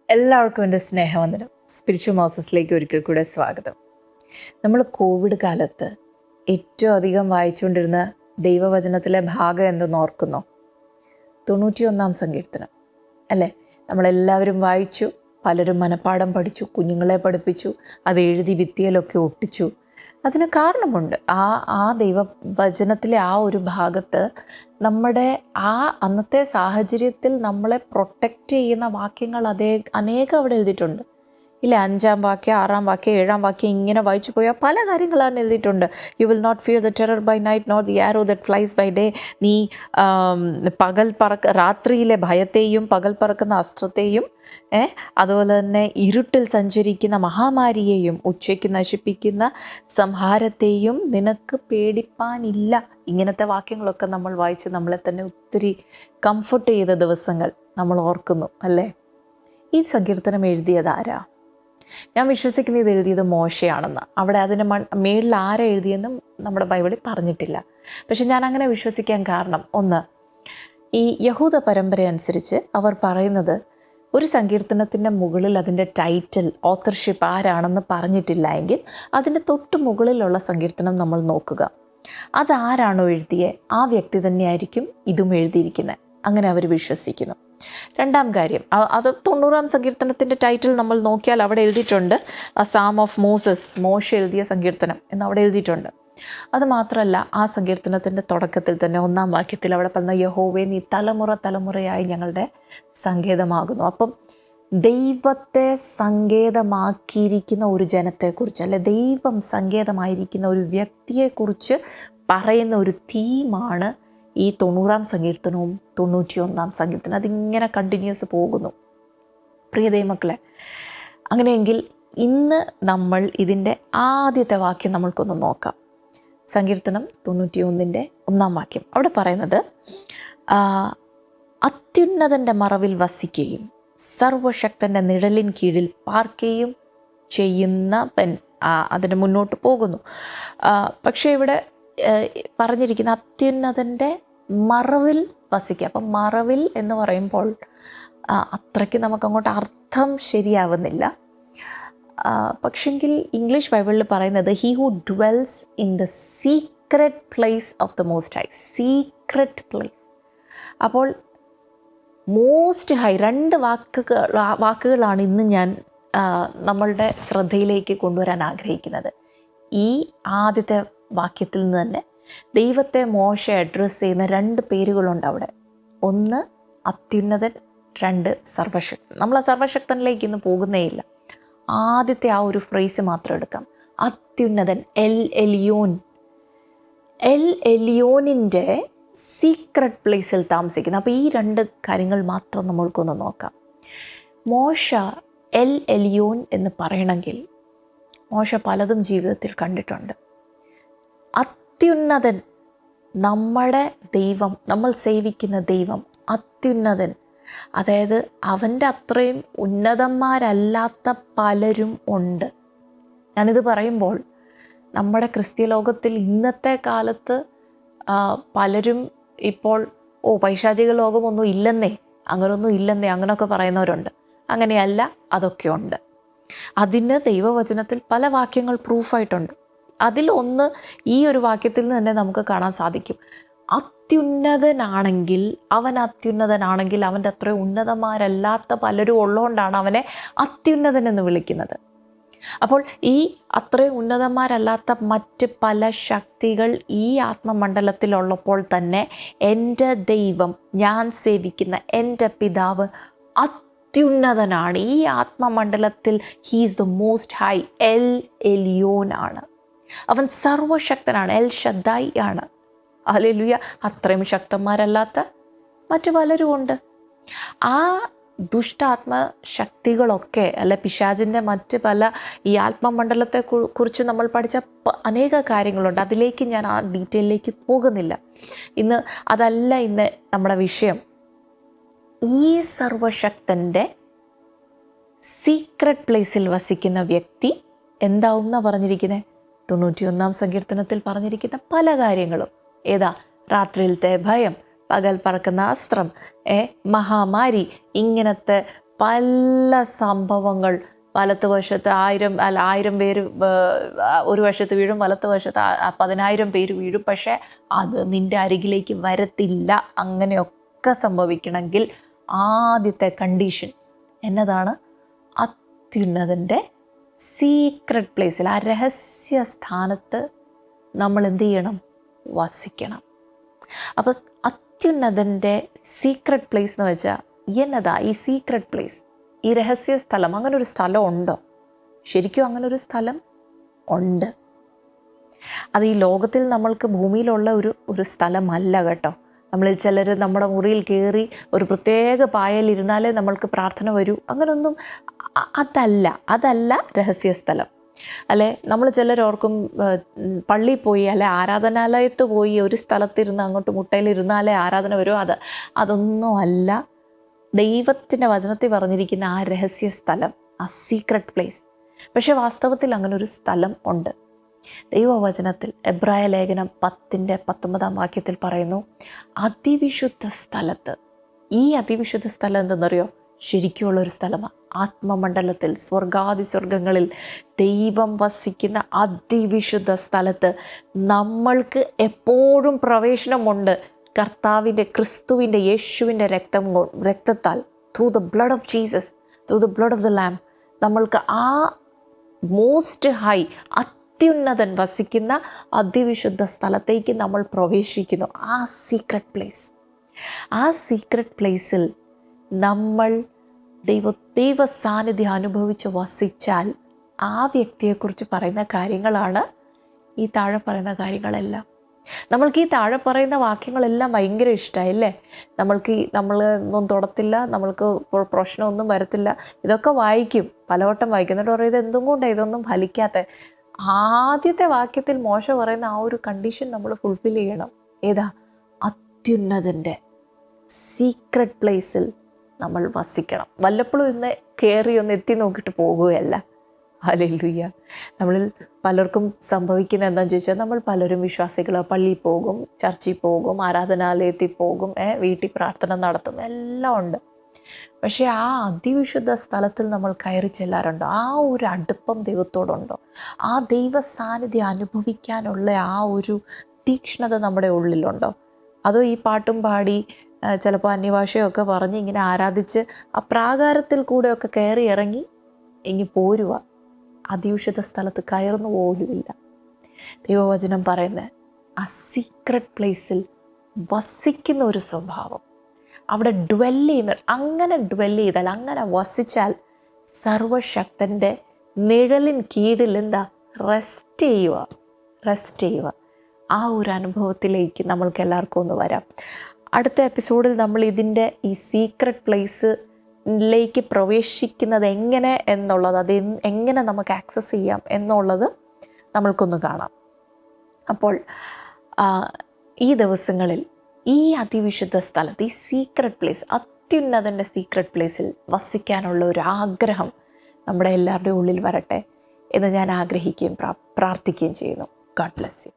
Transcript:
എല്ലാവർക്കും എൻ്റെ സ്നേഹവന്ദനം. സ്പിരിച്വൽ മോസസിലേക്ക് ഒരിക്കൽ കൂടെ സ്വാഗതം. നമ്മൾ കോവിഡ് കാലത്ത് ഏറ്റവും അധികം വായിച്ചുകൊണ്ടിരുന്ന ദൈവവചനത്തിലെ ഭാഗം എന്തെന്ന് ഓർക്കുന്നോ? 91 സങ്കീർത്തനം അല്ലേ? നമ്മളെല്ലാവരും വായിച്ചു, പലരും മനപ്പാഠം പഠിച്ചു, കുഞ്ഞുങ്ങളെ പഠിപ്പിച്ചു, അത് എഴുതി ഭിത്തിയിലൊക്കെ ഒട്ടിച്ചു. അതിന് കാരണമുണ്ട്. ആ ദൈവവചനത്തിലെ ആ ഒരു ഭാഗത്ത് നമ്മുടെ ആ അന്നത്തെ സാഹചര്യത്തിൽ നമ്മളെ പ്രൊട്ടക്റ്റ് ചെയ്യുന്ന വാക്യങ്ങൾ അനേകം അവിടെ എഴുതിയിട്ടുണ്ട്. ഇല്ല, 5-ാം വാക്യം, 6-ാം വാക്യം, 7-ാം വാക്യം ഇങ്ങനെ വായിച്ചു പോയാൽ പല കാര്യങ്ങളാണ് എഴുതിയിട്ടുണ്ട്. You will not fear the terror by night, not the arrow that flies by day. നീ രാത്രിയിലെ ഭയത്തെയും പകൽ പറക്കുന്ന അസ്ത്രത്തെയും അതുപോലെ തന്നെ ഇരുട്ടിൽ സഞ്ചരിക്കുന്ന മഹാമാരിയെയും ഉച്ചയ്ക്ക് നശിപ്പിക്കുന്ന സംഹാരത്തെയും നിനക്ക് പേടിപ്പാനില്ല. ഇങ്ങനത്തെ വാക്യങ്ങളൊക്കെ നമ്മൾ വായിച്ച് നമ്മളെ തന്നെ ഒത്തിരി കംഫർട്ട് ചെയ്ത ദിവസങ്ങൾ നമ്മൾ ഓർക്കുന്നു അല്ലേ? ഈ സങ്കീർത്തനം എഴുതിയത് ആരാ? ഞാൻ വിശ്വസിക്കുന്നത് ഇത് എഴുതിയത് മോശയാണെന്ന്. അവിടെ അതിന് മേളിൽ ആരാ എഴുതിയെന്നും നമ്മുടെ ബൈബിളിൽ പറഞ്ഞിട്ടില്ല. പക്ഷെ ഞാൻ അങ്ങനെ വിശ്വസിക്കാൻ കാരണം, ഒന്ന്, ഈ യഹൂദ പരമ്പര അനുസരിച്ച് അവർ പറയുന്നത് ഒരു സങ്കീർത്തനത്തിൻ്റെ മുകളിൽ അതിൻ്റെ ടൈറ്റിൽ, ഓത്തർഷിപ്പ് ആരാണെന്ന് പറഞ്ഞിട്ടില്ല എങ്കിൽ അതിൻ്റെ തൊട്ട് മുകളിലുള്ള സങ്കീർത്തനം നമ്മൾ നോക്കുക. അതാരാണോ എഴുതിയേ ആ വ്യക്തി തന്നെയായിരിക്കും ഇതും എഴുതിയിരിക്കുന്നത്. അങ്ങനെ അവർ വിശ്വസിക്കുന്നു. രണ്ടാം കാര്യം, അത് 90-ാം സങ്കീർത്തനത്തിൻ്റെ ടൈറ്റിൽ നമ്മൾ നോക്കിയാൽ അവിടെ എഴുതിയിട്ടുണ്ട് സാം ഓഫ് മോസസ്, മോശ എഴുതിയ സങ്കീർത്തനം എന്ന് അവിടെ എഴുതിയിട്ടുണ്ട്. അത് മാത്രമല്ല, ആ സങ്കീർത്തനത്തിൻ്റെ തുടക്കത്തിൽ തന്നെ 1-ാം വാക്യത്തിൽ അവിടെ പറഞ്ഞ യഹോവേ നീ തലമുറ തലമുറയായി ഞങ്ങളുടെ സങ്കേതമാകുന്നു. അപ്പം ദൈവത്തെ സങ്കേതമാക്കിയിരിക്കുന്ന ഒരു ജനത്തെക്കുറിച്ച്, അല്ലെ ദൈവം സങ്കേതമായിരിക്കുന്ന ഒരു വ്യക്തിയെക്കുറിച്ച് പറയുന്ന ഒരു തീമാണ് ഈ 90-ാം സങ്കീർത്തനവും 91-ാം സങ്കീർത്തനം. അതിങ്ങനെ കണ്ടിന്യൂസ് പോകുന്നു. പ്രിയ ദൈവമക്കളെ, അങ്ങനെയെങ്കിൽ ഇന്ന് നമ്മൾ ഇതിൻ്റെ ആദ്യത്തെ വാക്യം നമ്മൾക്കൊന്ന് നോക്കാം. സങ്കീർത്തനം 91-ൻ്റെ 1-ാം വാക്യം. അവിടെ പറയുന്നത്, അത്യുന്നതൻ്റെ മറവിൽ വസിക്കുകയും സർവശക്തൻ്റെ നിഴലിൻ കീഴിൽ പാർക്കുകയും ചെയ്യുന്നവൻ. അതിന് മുന്നോട്ട് പോകുന്നു. പക്ഷേ ഇവിടെ പറഞ്ഞിരിക്കുന്ന അത്യുന്നതൻ്റെ മറവിൽ വസിക്കുക. അപ്പം മറവിൽ എന്ന് പറയുമ്പോൾ അത്രയ്ക്ക് നമുക്കങ്ങോട്ട് അർത്ഥം ശരിയാവുന്നില്ല. പക്ഷെങ്കിൽ ഇംഗ്ലീഷ് ബൈബിളിൽ പറയുന്നത് he who dwells in the secret place of the most high. Secret place. അപ്പോൾ മോസ്റ്റ് ഹൈ, രണ്ട് വാക്കുകളാണ് ഇന്ന് ഞാൻ നമ്മളുടെ ശ്രദ്ധയിലേക്ക് കൊണ്ടുവരാൻ ആഗ്രഹിക്കുന്നത്. ഈ ആദ്യത്തെ വാക്യത്തിൽ നിന്ന് തന്നെ ദൈവത്തെ മോശ അഡ്രസ്സ് ചെയ്യുന്ന 2 പേരുകളുണ്ട് അവിടെ. ഒന്ന് അത്യുന്നതൻ, 2 സർവശക്തൻ. നമ്മൾ ആ സർവശക്തനിലേക്ക് ഇന്ന് പോകുന്നേ ഇല്ല. ആദ്യത്തെ ആ ഒരു ഫ്രേസ് മാത്രം എടുക്കാം. അത്യുന്നതൻ, എൽ എലിയോൻ. എൽ എലിയോനിൻ്റെ സീക്രട്ട് പ്ലേസിൽ താമസിക്കുന്നത്. അപ്പോൾ ഈ 2 കാര്യങ്ങൾ മാത്രം നമ്മൾക്കൊന്ന് നോക്കാം. മോശ എൽ എലിയോൻ എന്ന് പറയണമെങ്കിൽ മോശ പലതും ജീവിതത്തിൽ കണ്ടിട്ടുണ്ട്. അത്യുന്നതൻ, നമ്മുടെ ദൈവം, നമ്മൾ സേവിക്കുന്ന ദൈവം അത്യുന്നതൻ. അതായത് അവൻ്റെ അത്രയും ഉന്നതന്മാരല്ലാത്ത പലരും ഉണ്ട്. ഞാനിത് പറയുമ്പോൾ നമ്മുടെ ക്രിസ്ത്യ ലോകത്തിൽ ഇന്നത്തെ കാലത്ത് പലരും ഇപ്പോൾ പൈശാചിക ലോകമൊന്നും ഇല്ലെന്നേ, അങ്ങനൊന്നും ഇല്ലെന്നേ, അങ്ങനെയൊക്കെ പറയുന്നവരുണ്ട്. അങ്ങനെയല്ല, അതൊക്കെ ഉണ്ട്. അതിന് ദൈവവചനത്തിൽ പല വാക്യങ്ങൾ പ്രൂഫായിട്ടുണ്ട്. അതിലൊന്ന് ഈ ഒരു വാക്യത്തിൽ നിന്ന് തന്നെ നമുക്ക് കാണാൻ സാധിക്കും. അത്യുന്നതനാണെങ്കിൽ അവൻ്റെ അത്ര ഉന്നതന്മാരല്ലാത്ത പലരും ഉള്ളതുകൊണ്ടാണ് അവനെ അത്യുന്നതൻ എന്ന് വിളിക്കുന്നത്. അപ്പോൾ ഈ അത്രയും ഉന്നതന്മാരല്ലാത്ത മറ്റ് പല ശക്തികൾ ഈ ആത്മമണ്ഡലത്തിലുള്ളപ്പോൾ തന്നെ എൻ്റെ ദൈവം, ഞാൻ സേവിക്കുന്ന എൻ്റെ പിതാവ് അത്യുന്നതനാണ്. ഈ ആത്മമണ്ഡലത്തിൽ he's the most high, El Elyon ആണ്. അവൻ സർവശക്തനാണ്, എൽ ഷദ്ദായി ആണ്. ഹല്ലേലൂയ. അത്രയും ശക്തന്മാരല്ലാത്ത മറ്റു പലരും ഉണ്ട്. ആ ദുഷ്ടാത്മശക്തികളൊക്കെ, അല്ല പിശാചിൻ്റെ മറ്റ് പല ഈ ആത്മമണ്ഡലത്തെ കുറിച്ച് നമ്മൾ പഠിച്ച അനേക കാര്യങ്ങളുണ്ട്. അതിലേക്ക് ഞാൻ ആ ഡീറ്റെയിലേക്ക് പോകുന്നില്ല. അതല്ല ഇന്ന് നമ്മുടെ വിഷയം. ഈ സർവശക്തൻ്റെ സീക്രട്ട് പ്ലേസിൽ വസിക്കുന്ന വ്യക്തി എന്താവും എന്നാണ് പറഞ്ഞിരിക്കുന്നത്? 91-ാം സങ്കീർത്തനത്തിൽ പറഞ്ഞിരിക്കുന്ന പല കാര്യങ്ങളും. ഏതാ? രാത്രിയിലത്തെ ഭയം, പകൽ പറക്കുന്ന അസ്ത്രം, മഹാമാരി, ഇങ്ങനത്തെ പല സംഭവങ്ങൾ, വലത്തുവശത്ത് 1000 പേര് ഒരു വശത്ത് വീഴും, വലത്തുവശത്ത് 10,000 പേര് വീഴും. പക്ഷേ അത് നിൻ്റെ അരികിലേക്ക് വരത്തില്ല. അങ്ങനെയൊക്കെ സംഭവിക്കണമെങ്കിൽ ആദ്യത്തെ കണ്ടീഷൻ എന്നതാണ്? അത്യുന്നതൻ്റെ സീക്രട്ട് പ്ലേസിൽ, ആ രഹസ്യ സ്ഥാനത്ത് നമ്മൾ എന്ത് ചെയ്യണം? വസിക്കണം. അപ്പോൾ അത്യുന്നതൻ്റെ സീക്രട്ട് പ്ലേസ് എന്ന് വെച്ചാൽ എന്നതാ ഈ സീക്രട്ട് പ്ലേസ്, ഈ രഹസ്യ സ്ഥലം? അങ്ങനെ ഒരു സ്ഥലം ഉണ്ടോ? ശരിക്കും അങ്ങനെ ഒരു സ്ഥലം ഉണ്ട്. അത് ഈ ലോകത്തിൽ നമ്മൾക്ക് ഭൂമിയിലുള്ള ഒരു സ്ഥലമല്ല കേട്ടോ. നമ്മൾ ചിലർ നമ്മുടെ മുറിയിൽ കയറി ഒരു പ്രത്യേക പായലിരുന്നാലേ നമ്മൾക്ക് പ്രാർത്ഥന വരൂ, അങ്ങനൊന്നും അതല്ല രഹസ്യ സ്ഥലം. അല്ലെ, നമ്മൾ ചിലരോർക്കും പള്ളിയിൽ പോയി അല്ലെ ആരാധനാലയത്ത് പോയി ഒരു സ്ഥലത്തിരുന്ന് അങ്ങോട്ട് മുട്ടയിലിരുന്നാലേ ആരാധന വരുമോ? അതൊന്നും അല്ല ദൈവത്തിൻ്റെ വചനത്തിൽ പറഞ്ഞിരിക്കുന്ന ആ രഹസ്യ സ്ഥലം, ആ സീക്രട്ട് പ്ലേസ്. പക്ഷെ വാസ്തവത്തിൽ അങ്ങനെ ഒരു സ്ഥലം ഉണ്ട്. ദൈവവചനത്തിൽ എബ്രായ ലേഖനം 10:19 പറയുന്നു, അതിവിശുദ്ധ സ്ഥലത്ത്. ഈ അതിവിശുദ്ധ സ്ഥലം എന്തെന്നറിയോ? ശരിക്കുമുള്ളൊരു സ്ഥലമാണ്. ആത്മമണ്ഡലത്തിൽ, സ്വർഗങ്ങളിൽ ദൈവം വസിക്കുന്ന അതിവിശുദ്ധ സ്ഥലത്ത് നമ്മൾക്ക് എപ്പോഴും പ്രവേശനമുണ്ട്. കർത്താവിൻ്റെ, ക്രിസ്തുവിൻ്റെ, യേശുവിൻ്റെ രക്തത്താൽ, through the blood of Jesus, through the blood of the lamb, നമ്മൾക്ക് ആ മോസ്റ്റ് ഹൈ, അത്യുന്നതൻ വസിക്കുന്ന അതിവിശുദ്ധ സ്ഥലത്തേക്ക് നമ്മൾ പ്രവേശിക്കുന്നു. ആ സീക്രട്ട് പ്ലേസ്, ആ സീക്രട്ട് പ്ലേസിൽ നമ്മൾ ദൈവ സാന്നിധ്യം അനുഭവിച്ച് വസിച്ചാൽ ആ വ്യക്തിയെക്കുറിച്ച് പറയുന്ന കാര്യങ്ങളാണ് ഈ താഴെ പറയുന്ന കാര്യങ്ങളെല്ലാം. നമ്മൾക്ക് ഈ താഴെ പറയുന്ന വാക്യങ്ങളെല്ലാം ഭയങ്കര ഇഷ്ടമായില്ലേ? നമ്മളൊന്നും തൊടത്തില്ല, നമ്മൾക്ക് പ്രശ്നമൊന്നും വരത്തില്ല. ഇതൊക്കെ വായിക്കും, പലവട്ടം വായിക്കും. എന്നിട്ട് പറയും, ഇത് എന്തും കൊണ്ടാണ് ഇതൊന്നും ഫലിക്കാത്ത. ആദ്യത്തെ വാക്യത്തിൽ മോശ പറയുന്ന ആ ഒരു കണ്ടീഷൻ നമ്മൾ ഫുൾഫിൽ ചെയ്യണം. ഏതാ? അത്യുന്നതൻ്റെ സീക്രട്ട് പ്ലേസിൽ നമ്മൾ വസിക്കണം. വല്ലപ്പോഴും ഇന്ന് കയറി ഒന്ന് എത്തി നോക്കിയിട്ട് പോകുകയല്ല. ഹല്ലേലൂയ. നമ്മളിൽ പലർക്കും സംഭവിക്കുന്ന എന്താണെന്ന് ചോദിച്ചാൽ, നമ്മൾ പലരും വിശ്വാസികൾ പള്ളിയിൽ പോകും, ചർച്ചിൽ പോകും, ആരാധനാലയത്തിൽ പോകും, വീട്ടിൽ പ്രാർത്ഥന നടത്തും, എല്ലാം ഉണ്ട്. പക്ഷേ ആ അതിവിശുദ്ധ സ്ഥലത്തിൽ നമ്മൾ കയറി ചെല്ലാറുണ്ടോ? ആ ഒരു അടുപ്പം ദൈവത്തോടുണ്ടോ? ആ ദൈവ സാന്നിധ്യം അനുഭവിക്കാനുള്ള ആ ഒരു തീക്ഷ്ണത നമ്മുടെ ഉള്ളിലുണ്ടോ? അതോ ഈ പാട്ടും പാടി ചിലപ്പോൾ അന്യഭാഷയൊക്കെ പറഞ്ഞ് ഇങ്ങനെ ആരാധിച്ച് ആ പ്രാകാരത്തിൽ കൂടെയൊക്കെ കയറി ഇറങ്ങി ഇങ്ങി പോരുക, അതിവിശുദ്ധ സ്ഥലത്ത് കയറുന്നു പോലുമില്ല. ദൈവവചനം പറയുന്നത് ആ സീക്രട്ട് പ്ലേസിൽ വസിക്കുന്ന ഒരു സ്വഭാവം, അവിടെ അങ്ങനെ ഡ്വെൽ ചെയ്താൽ, അങ്ങനെ വസിച്ചാൽ സർവശക്തൻ്റെ നിഴലിൻ കീഴിൽ റെസ്റ്റ് ചെയ്യുക. ആ ഒരു അനുഭവത്തിലേക്ക് നമ്മൾക്ക് എല്ലാവർക്കും ഒന്ന് വരാം. അടുത്ത എപ്പിസോഡിൽ നമ്മൾ ഇതിൻ്റെ ഈ സീക്രട്ട് പ്ലേസിലേക്ക് പ്രവേശിക്കുന്നത് എങ്ങനെ എന്നുള്ളത്, അത് എങ്ങനെ നമുക്ക് ആക്സസ് ചെയ്യാം എന്നുള്ളത് നമ്മൾക്കൊന്ന് കാണാം. അപ്പോൾ ഈ ദിവസങ്ങളിൽ ഈ അതിവിശുദ്ധ സ്ഥലത്ത്, ഈ സീക്രട്ട് പ്ലേസ്, അത്യുന്നതൻ്റെ സീക്രട്ട് പ്ലേസിൽ വസിക്കാനുള്ള ഒരു ആഗ്രഹം നമ്മുടെ എല്ലാവരുടെയും ഉള്ളിൽ വരട്ടെ എന്ന് ഞാൻ ആഗ്രഹിക്കുകയും പ്രാർത്ഥിക്കുകയും ചെയ്യുന്നു. God bless you.